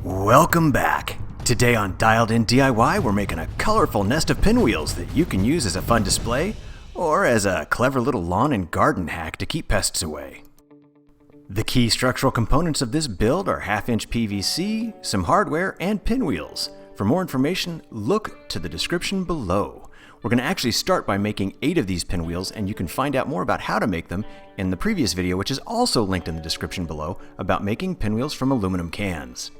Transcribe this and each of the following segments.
Welcome back! Today on Dialed In DIY, we're making a colorful nest of pinwheels that you can use as a fun display or as a clever little lawn and garden hack to keep pests away. The key structural components of this build are 1/2-inch PVC, some hardware, and pinwheels. For more information, look to the description below. We're going to actually start by making 8 of these pinwheels, and you can find out more about how to make them in the previous video, which is also linked in the description below, about making pinwheels from aluminum cans.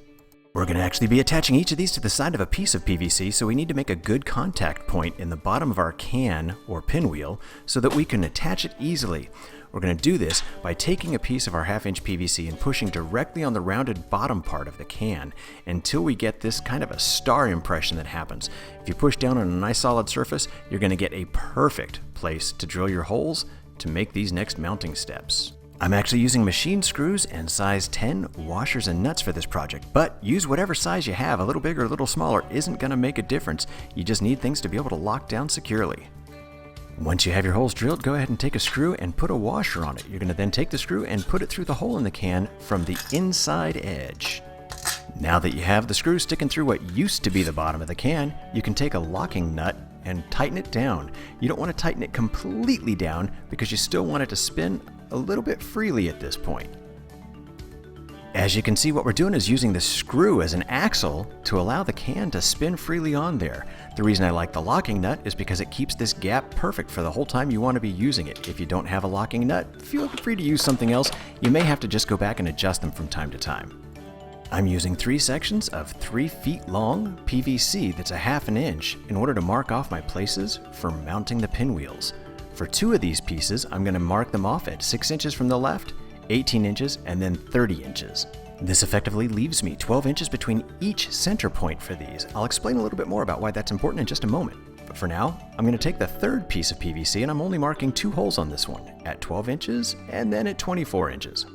We're going to actually be attaching each of these to the side of a piece of PVC, so we need to make a good contact point in the bottom of our can or pinwheel so that we can attach it easily. We're going to do this by taking a piece of our 1/2-inch PVC and pushing directly on the rounded bottom part of the can until we get this kind of a star impression that happens. If you push down on a nice solid surface, you're going to get a perfect place to drill your holes to make these next mounting steps. I'm actually using machine screws and size 10 washers and nuts for this project, but use whatever size you have. A little bigger, a little smaller isn't going to make a difference. You just need things to be able to lock down securely. Once you have your holes drilled, go ahead and take a screw and put a washer on it. You're going to then take the screw and put it through the hole in the can from the inside edge. Now that you have the screw sticking through what used to be the bottom of the can, you can take a locking nut and tighten it down. You don't want to tighten it completely down because you still want it to spin a little bit freely at this point. As you can see, what we're doing is using the screw as an axle to allow the can to spin freely on there. The reason I like the locking nut is because it keeps this gap perfect for the whole time you want to be using it. If you don't have a locking nut, feel free to use something else. You may have to just go back and adjust them from time to time. I'm using 3 sections of 3 feet long PVC that's 1/2 inch in order to mark off my places for mounting the pinwheels. For 2 of these pieces, I'm going to mark them off at 6 inches from the left, 18 inches, and then 30 inches. This effectively leaves me 12 inches between each center point for these. I'll explain a little bit more about why that's important in just a moment. But for now, I'm going to take the 3rd piece of PVC and I'm only marking 2 holes on this one, at 12 inches and then at 24 inches.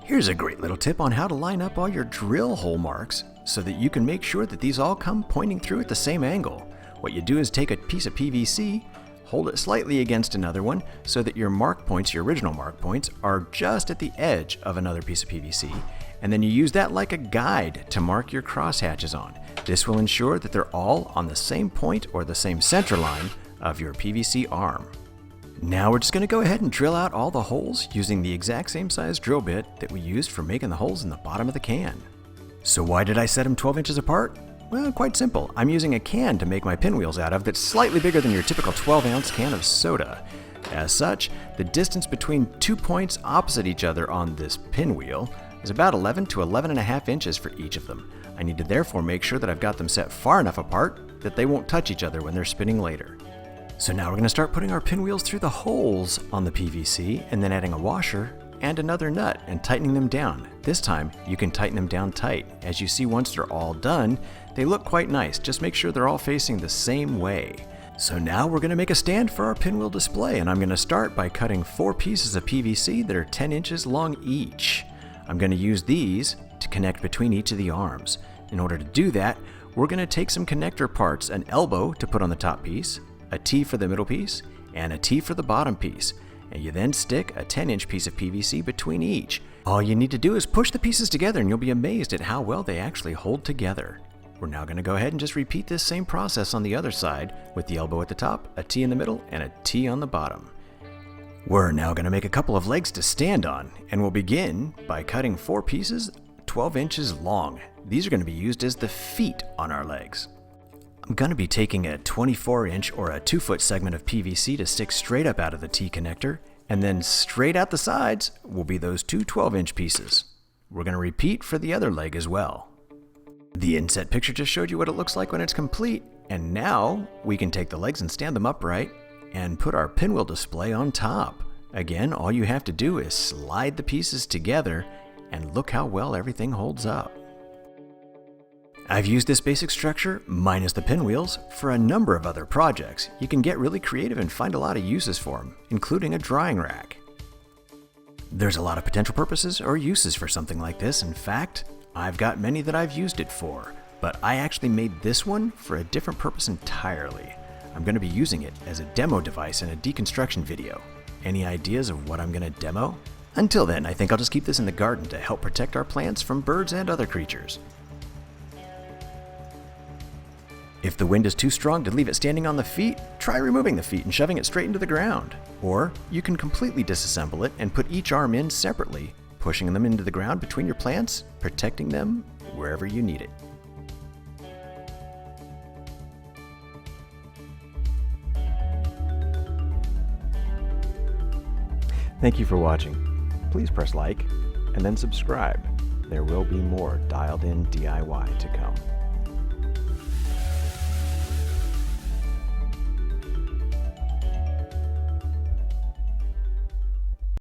Here's a great little tip on how to line up all your drill hole marks so that you can make sure that these all come pointing through at the same angle. What you do is take a piece of PVC, hold it slightly against another one so that your mark points, your original mark points, are just at the edge of another piece of PVC, and then you use that like a guide to mark your crosshatches on. This will ensure that they're all on the same point or the same center line of your PVC arm. Now we're just going to go ahead and drill out all the holes using the exact same size drill bit that we used for making the holes in the bottom of the can. So why did I set them 12 inches apart? Well, quite simple. I'm using a can to make my pinwheels out of that's slightly bigger than your typical 12-ounce can of soda. As such, the distance between 2 points opposite each other on this pinwheel is about 11 to 11.5 inches for each of them. I need to therefore make sure that I've got them set far enough apart that they won't touch each other when they're spinning later. So now we're going to start putting our pinwheels through the holes on the PVC and then adding a washer and another nut and tightening them down. This time you can tighten them down tight. As you see, once they're all done, they look quite nice. Just make sure they're all facing the same way. So now we're going to make a stand for our pinwheel display, and I'm going to start by cutting 4 pieces of PVC that are 10 inches long each. I'm going to use these to connect between each of the arms. In order to do that, we're going to take some connector parts, an elbow to put on the top piece, a T for the middle piece, and a T for the bottom piece. And you then stick a 10-inch piece of PVC between each. All you need to do is push the pieces together and you'll be amazed at how well they actually hold together. We're now going to go ahead and just repeat this same process on the other side with the elbow at the top, a T in the middle, and a T on the bottom. We're now going to make a couple of legs to stand on, and we'll begin by cutting 4 pieces 12 inches long. These are going to be used as the feet on our legs. I'm going to be taking a 24-inch or a 2-foot segment of PVC to stick straight up out of the T connector, and then straight out the sides will be those 2 12-inch pieces. We're going to repeat for the other leg as well. The inset picture just showed you what it looks like when it's complete, and now we can take the legs and stand them upright and put our pinwheel display on top. Again, all you have to do is slide the pieces together and look how well everything holds up. I've used this basic structure, minus the pinwheels, for a number of other projects. You can get really creative and find a lot of uses for them, including a drying rack. There's a lot of potential purposes or uses for something like this. In fact, I've got many that I've used it for, but I actually made this one for a different purpose entirely. I'm going to be using it as a demo device in a deconstruction video. Any ideas of what I'm going to demo? Until then, I think I'll just keep this in the garden to help protect our plants from birds and other creatures. If the wind is too strong to leave it standing on the feet, try removing the feet and shoving it straight into the ground. Or you can completely disassemble it and put each arm in separately, pushing them into the ground between your plants, protecting them wherever you need it. Thank you for watching. Please press like and then subscribe. There will be more Dialed In DIY to come.